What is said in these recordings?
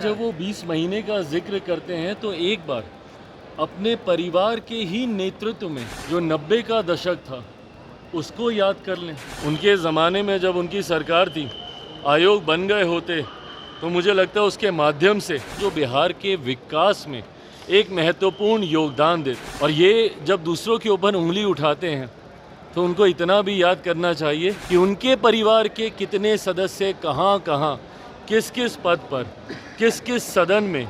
जब वो 20 महीने का जिक्र करते हैं तो एक बार अपने परिवार के ही नेतृत्व में जो 90 का दशक था उसको याद कर लें। उनके ज़माने में जब उनकी सरकार थी, आयोग बन गए होते तो मुझे लगता है उसके माध्यम से जो बिहार के विकास में एक महत्वपूर्ण योगदान देते। और ये जब दूसरों के ऊपर उंगली उठाते हैं तो उनको इतना भी याद करना चाहिए कि उनके परिवार के कितने सदस्य कहाँ कहाँ किस किस पद पर किस किस सदन में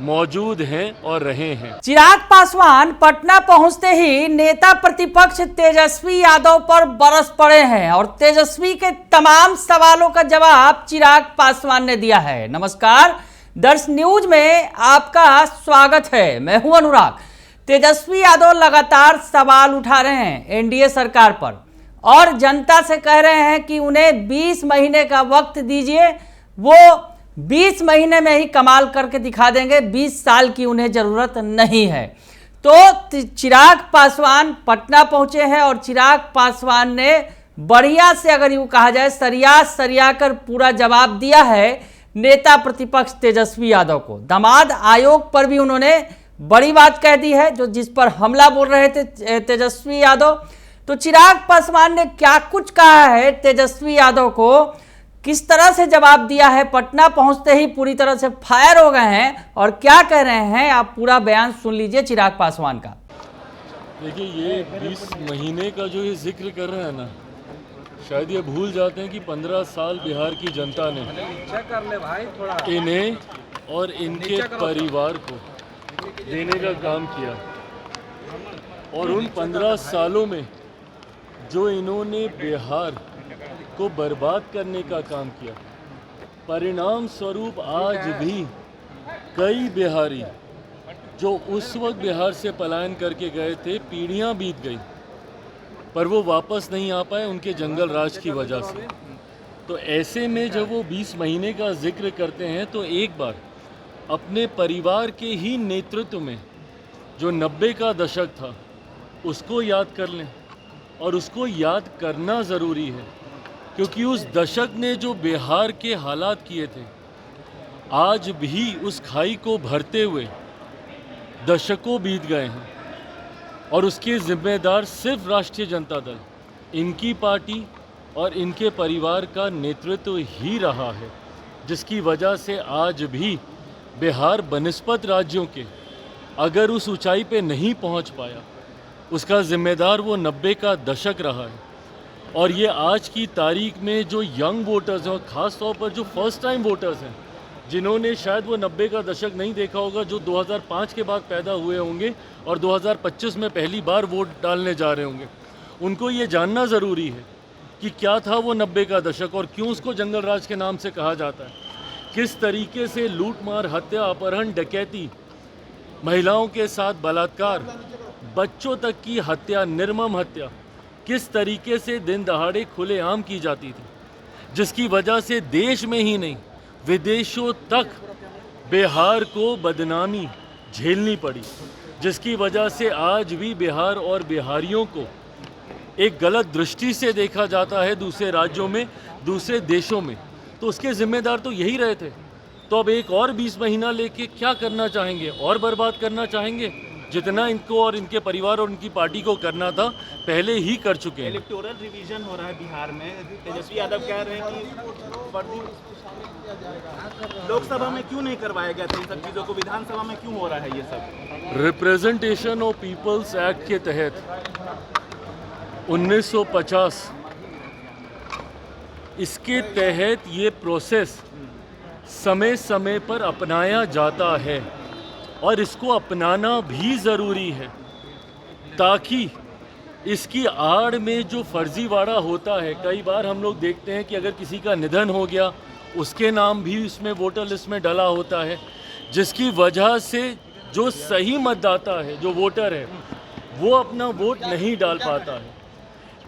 मौजूद हैं और रहे हैं। चिराग पासवान पटना पहुंचते ही नेता प्रतिपक्ष तेजस्वी यादव पर बरस पड़े हैं और तेजस्वी के तमाम सवालों का जवाब चिराग पासवान ने दिया है। नमस्कार, दर्श न्यूज में आपका स्वागत है। मैं हूं अनुराग। तेजस्वी यादव लगातार सवाल उठा रहे हैं एनडीए सरकार पर और जनता से कह रहे हैं कि उन्हें 20 महीने का वक्त दीजिए, वो 20 महीने में ही कमाल करके दिखा देंगे, 20 साल की उन्हें जरूरत नहीं है। तो चिराग पासवान पटना पहुंचे हैं और चिराग पासवान ने बढ़िया से, अगर यूं कहा जाए, सरिया कर पूरा जवाब दिया है नेता प्रतिपक्ष तेजस्वी यादव को। दामाद आयोग पर भी उन्होंने बड़ी बात कह दी है, जो जिस पर हमला बोल रहे थे तेजस्वी यादव। तो चिराग पासवान ने क्या कुछ कहा है तेजस्वी यादव को, किस तरह से जवाब दिया है, पटना पहुंचते ही पूरी तरह से फायर हो गए हैं और क्या कह रहे हैं, आप पूरा बयान सुन लीजिए चिराग पासवान का। देखिए, ये 20 महीने का जो ये जिक्र कर रहे हैं ना, शायद ये भूल जाते हैं कि 15 साल बिहार की जनता ने इन्हें और इनके परिवार को देने का काम किया। और उन 15 सालों में जो इन्होंने बिहार को बर्बाद करने का काम किया, परिणाम स्वरूप आज भी कई बिहारी जो उस वक्त बिहार से पलायन करके गए थे, पीढ़ियां बीत गई पर वो वापस नहीं आ पाए उनके जंगल राज की वजह से। तो ऐसे में जब वो 20 महीने का जिक्र करते हैं तो एक बार अपने परिवार के ही नेतृत्व में जो 90 का दशक था उसको याद कर लें। और उसको याद करना ज़रूरी है क्योंकि उस दशक ने जो बिहार के हालात किए थे, आज भी उस खाई को भरते हुए दशकों बीत गए हैं और उसके जिम्मेदार सिर्फ राष्ट्रीय जनता दल, इनकी पार्टी और इनके परिवार का नेतृत्व ही रहा है, जिसकी वजह से आज भी बिहार बनिस्पत राज्यों के अगर उस ऊंचाई पे नहीं पहुंच पाया, उसका जिम्मेदार वो 90 का दशक रहा है। और ये आज की तारीख में जो यंग वोटर्स हैं और ख़ास तौर पर जो फर्स्ट टाइम वोटर्स हैं, जिन्होंने शायद वो 90 का दशक नहीं देखा होगा, जो 2005 के बाद पैदा हुए होंगे और 2025 में पहली बार वोट डालने जा रहे होंगे, उनको ये जानना ज़रूरी है कि क्या था वो 90 का दशक और क्यों उसको जंगल राज के नाम से कहा जाता है। किस तरीके से लूट मार, हत्या, अपहरण, डकैती, महिलाओं के साथ बलात्कार, बच्चों तक की हत्या, निर्मम हत्या किस तरीके से दिन दहाड़े खुलेआम की जाती थी, जिसकी वजह से देश में ही नहीं विदेशों तक बिहार को बदनामी झेलनी पड़ी, जिसकी वजह से आज भी बिहार और बिहारियों को एक गलत दृष्टि से देखा जाता है दूसरे राज्यों में, दूसरे देशों में। तो उसके जिम्मेदार तो यही रहे थे। तो अब एक और 20 महीना लेके क्या करना चाहेंगे? और बर्बाद करना चाहेंगे? जितना इनको और इनके परिवार और इनकी पार्टी को करना था पहले ही कर चुके हैं। इलेक्टोरल रिवीजन हो रहा है बिहार में। तेजस्वी यादव कह रहे हैं कि लोकसभा में क्यों नहीं करवाया गया था इन सब चीज़ों को, विधानसभा में क्यों हो रहा है ये सब? रिप्रेजेंटेशन ऑफ पीपल्स एक्ट के तहत 1950 इसके तहत ये प्रोसेस समय समय पर अपनाया जाता है और इसको अपनाना भी ज़रूरी है, ताकि इसकी आड़ में जो फर्जीवाड़ा होता है, कई बार हम लोग देखते हैं कि अगर किसी का निधन हो गया, उसके नाम भी इसमें वोटर लिस्ट में डला होता है, जिसकी वजह से जो सही मतदाता है, जो वोटर है, वो अपना वोट नहीं डाल पाता है।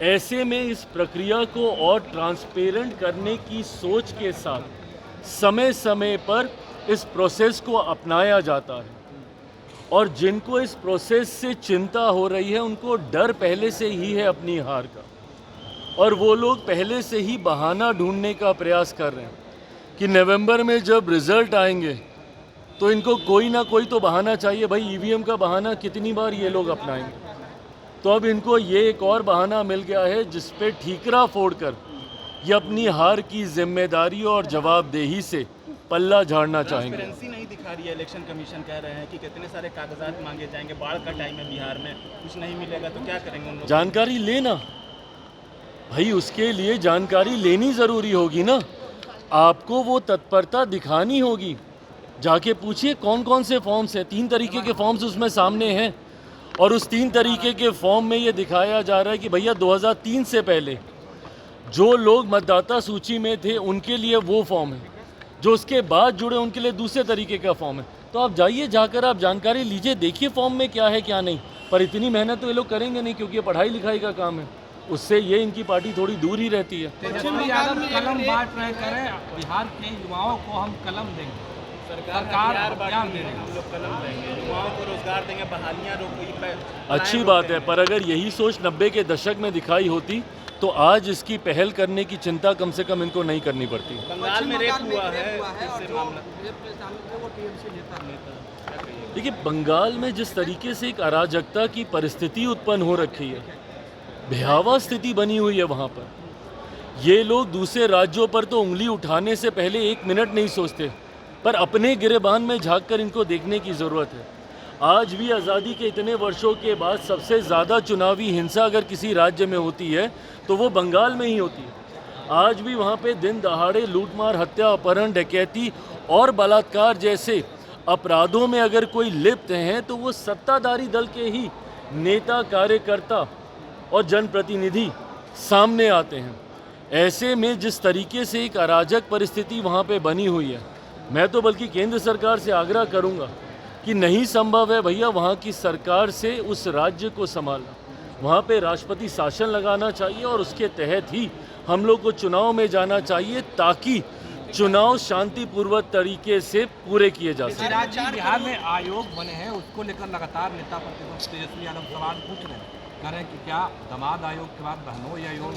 ऐसे में इस प्रक्रिया को और ट्रांसपेरेंट करने की सोच के साथ समय समय पर इस प्रोसेस को अपनाया जाता है। और जिनको इस प्रोसेस से चिंता हो रही है, उनको डर पहले से ही है अपनी हार का, और वो लोग पहले से ही बहाना ढूंढने का प्रयास कर रहे हैं कि नवंबर में जब रिज़ल्ट आएंगे तो इनको कोई ना कोई तो बहाना चाहिए भाई। ईवीएम का बहाना कितनी बार ये लोग अपनाएंगे? तो अब इनको ये एक और बहाना मिल गया है जिस पे ठीकरा फोड़कर ये अपनी हार की जिम्मेदारी और जवाबदेही से पल्ला झाड़ना चाहेंगे। ट्रांसपेरेंसी नहीं दिखा रही है। इलेक्शन कमीशन कह रहे हैं कि कितने सारे कागजात मांगे जाएंगे, बाढ़ का टाइम है बिहार में, कुछ नहीं मिलेगा तो क्या करेंगे उन लोग? जानकारी लेना भाई, उसके लिए जानकारी लेनी ज़रूरी होगी ना। आपको वो तत्परता दिखानी होगी। जाके पूछिए कौन कौन से फॉर्म्स हैं। 3 तरीके के फॉर्म्स उसमें सामने हैं और उस 3 तरीके के फॉर्म में ये दिखाया जा रहा है कि भैया 2003 से पहले जो लोग मतदाता सूची में थे उनके लिए वो फॉर्म है, जो उसके बाद जुड़े उनके लिए दूसरे तरीके का फॉर्म है। तो आप जाइए, जाकर आप जानकारी लीजिए, देखिए फॉर्म में क्या है क्या नहीं। पर इतनी मेहनत तो ये लोग करेंगे नहीं क्योंकि ये पढ़ाई लिखाई का काम है, उससे ये इनकी पार्टी थोड़ी दूर ही रहती है। तेजस्वी यादव कलम बांट रहे करें, बिहार के युवाओं को हम कलम देंगे, सरकार अभियान दे हम लोग कलम देंगे, युवाओं को रोजगार देंगे, बहालियाँ रोक। अच्छी बात है, पर अगर यही सोच 90 के दशक में दिखाई होती तो आज इसकी पहल करने की चिंता कम से कम इनको नहीं करनी पड़ती। बंगाल में रेप हुआ है, इससे मामला देखिए, बंगाल में जिस तरीके से एक अराजकता की परिस्थिति उत्पन्न हो रखी है, भयावह स्थिति बनी हुई है वहाँ पर। ये लोग दूसरे राज्यों पर तो उंगली उठाने से पहले 1 मिनट नहीं सोचते, पर अपने गिरेबान में झांककर इनको देखने की ज़रूरत है। आज भी आज़ादी के इतने वर्षों के बाद सबसे ज़्यादा चुनावी हिंसा अगर किसी राज्य में होती है तो वो बंगाल में ही होती है। आज भी वहाँ पे दिन दहाड़े लूटमार, हत्या, अपहरण, डकैती और बलात्कार जैसे अपराधों में अगर कोई लिप्त हैं तो वो सत्ताधारी दल के ही नेता, कार्यकर्ता और जनप्रतिनिधि सामने आते हैं। ऐसे में जिस तरीके से एक अराजक परिस्थिति वहाँ पे बनी हुई है, मैं तो बल्कि केंद्र सरकार से आग्रह करूँगा कि नहीं संभव है भैया वहाँ की सरकार से उस राज्य को संभालना। वहाँ पे राष्ट्रपति शासन लगाना चाहिए और उसके तहत ही हम लोग को चुनाव में जाना चाहिए ताकि चुनाव शांतिपूर्वक तरीके से पूरे किए जा सके। राज्य बिहार में आयोग बने हैं, उसको लेकर लगातार नेता प्रतिपक्ष तेजस्वी यादव सवाल पूछ रहे हैं, कह रहे हैं कि क्या दामाद आयोग के बाद बहनोई आयोग,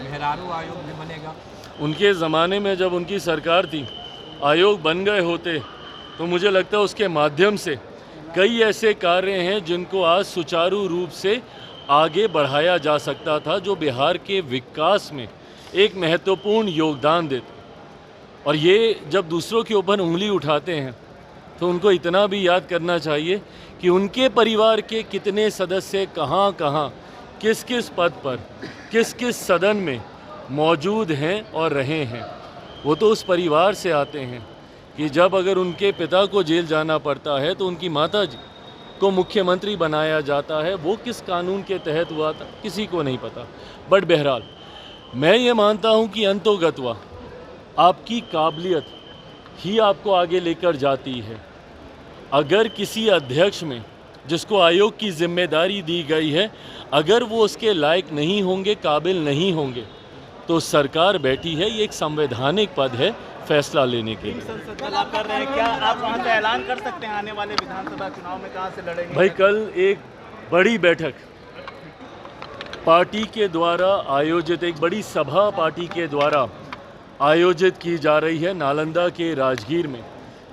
मेहरारू आयोग भी बनेगा? उनके ज़माने में जब उनकी सरकार थी, आयोग बन गए होते तो मुझे लगता है उसके माध्यम से कई ऐसे कार्य हैं जिनको आज सुचारू रूप से आगे बढ़ाया जा सकता था, जो बिहार के विकास में एक महत्वपूर्ण योगदान देते। और ये जब दूसरों के ऊपर उंगली उठाते हैं तो उनको इतना भी याद करना चाहिए कि उनके परिवार के कितने सदस्य कहाँ कहाँ, किस किस पद पर, किस किस सदन में मौजूद हैं और रहे हैं। वो तो उस परिवार से आते हैं कि जब अगर उनके पिता को जेल जाना पड़ता है तो उनकी माताजी को मुख्यमंत्री बनाया जाता है। वो किस कानून के तहत हुआ था किसी को नहीं पता। बट बहरहाल मैं ये मानता हूँ कि अंतोगत्वा आपकी काबिलियत ही आपको आगे लेकर जाती है। अगर किसी अध्यक्ष में जिसको आयोग की जिम्मेदारी दी गई है, अगर वो उसके लायक नहीं होंगे, काबिल नहीं होंगे, तो सरकार बैठी है, ये एक संवैधानिक पद है फैसला लेने के लिए। संसद चुनाव कर रहे हैं, क्या आप वहाँ से ऐलान कर सकते हैं आने वाले विधानसभा चुनाव में कहाँ से लड़ेंगे? भाई, कल एक बड़ी बैठक पार्टी के द्वारा आयोजित, एक बड़ी सभा पार्टी के द्वारा आयोजित की जा रही है नालंदा के राजगीर में।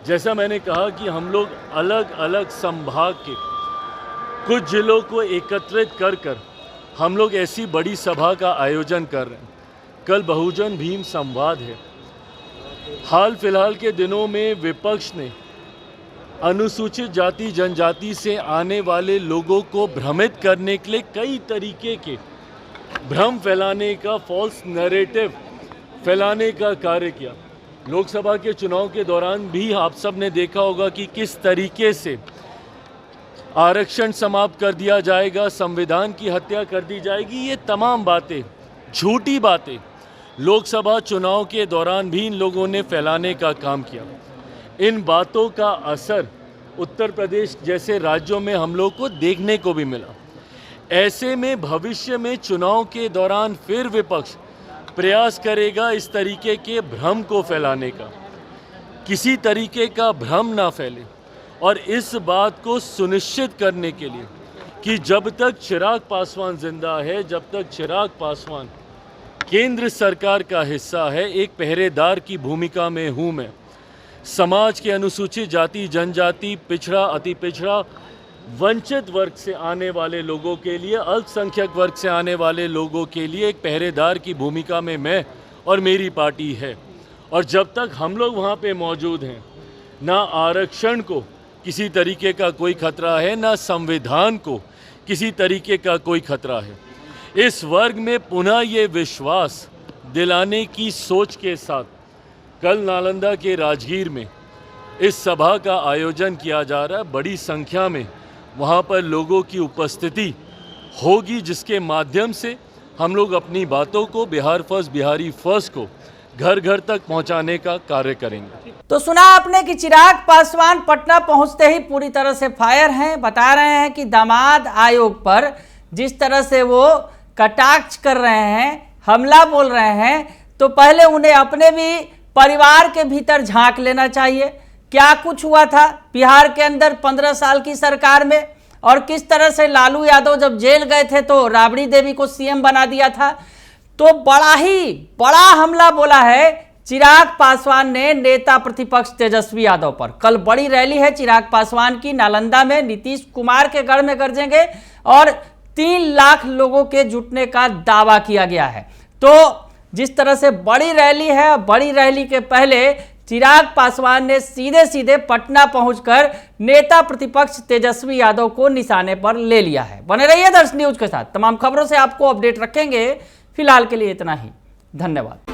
जैसा मैंने कहा कि हम लोग अलग अलग संभाग के कुछ जिलों को एकत्रित कर हम लोग ऐसी बड़ी सभा का आयोजन कर रहे हैं। कल बहुजन भीम संवाद है। हाल फिलहाल के दिनों में विपक्ष ने अनुसूचित जाति जनजाति से आने वाले लोगों को भ्रमित करने के लिए कई तरीके के भ्रम फैलाने का, फॉल्स नैरेटिव फैलाने का कार्य किया। लोकसभा के चुनाव के दौरान भी आप सब ने देखा होगा कि किस तरीके से आरक्षण समाप्त कर दिया जाएगा, संविधान की हत्या कर दी जाएगी। ये तमाम बातें, झूठी बातें लोकसभा चुनाव के दौरान भी इन लोगों ने फैलाने का काम किया। इन बातों का असर उत्तर प्रदेश जैसे राज्यों में हम लोग को देखने को भी मिला। ऐसे में भविष्य में चुनाव के दौरान फिर विपक्ष प्रयास करेगा इस तरीके के भ्रम को फैलाने का। किसी तरीके का भ्रम ना फैले और इस बात को सुनिश्चित करने के लिए कि जब तक चिराग पासवान जिंदा है, जब तक चिराग पासवान केंद्र सरकार का हिस्सा है, एक पहरेदार की भूमिका में हूँ मैं, समाज के अनुसूचित जाति, जनजाति, पिछड़ा, अति पिछड़ा, वंचित वर्ग से आने वाले लोगों के लिए, अल्पसंख्यक वर्ग से आने वाले लोगों के लिए एक पहरेदार की भूमिका में मैं और मेरी पार्टी है। और जब तक हम लोग वहाँ पे मौजूद हैं, ना आरक्षण को किसी तरीके का कोई खतरा है, ना संविधान को किसी तरीके का कोई खतरा है। इस वर्ग में पुनः ये विश्वास दिलाने की सोच के साथ कल नालंदा के राजगीर में इस सभा का आयोजन किया जा रहा है। बड़ी संख्या में वहाँ पर लोगों की उपस्थिति होगी, जिसके माध्यम से हम लोग अपनी बातों को, बिहार फर्स्ट, बिहारी फर्स्ट को घर घर तक पहुँचाने का कार्य करेंगे। तो सुना आपने कि चिराग पासवान पटना पहुंचते ही पूरी तरह से फायर हैं। बता रहे हैं कि दामाद आयोग पर जिस तरह से वो कटाक्ष कर रहे हैं, हमला बोल रहे हैं, तो पहले उन्हें अपने भी परिवार के भीतर झांक लेना चाहिए। क्या कुछ हुआ था बिहार के अंदर 15 साल की सरकार में, और किस तरह से लालू यादव जब जेल गए थे तो राबड़ी देवी को सीएम बना दिया था। तो बड़ा हमला बोला है चिराग पासवान ने नेता प्रतिपक्ष तेजस्वी यादव पर। कल बड़ी रैली है चिराग पासवान की नालंदा में, नीतीश कुमार के गढ़ में गरजेंगे और 3 लाख लोगों के जुटने का दावा किया गया है। तो जिस तरह से बड़ी रैली है, बड़ी रैली के पहले चिराग पासवान ने सीधे पटना पहुंचकर नेता प्रतिपक्ष तेजस्वी यादव को निशाने पर ले लिया है। बने रहिए दर्श न्यूज के साथ, तमाम खबरों से आपको अपडेट रखेंगे। फिलहाल के लिए इतना ही, धन्यवाद।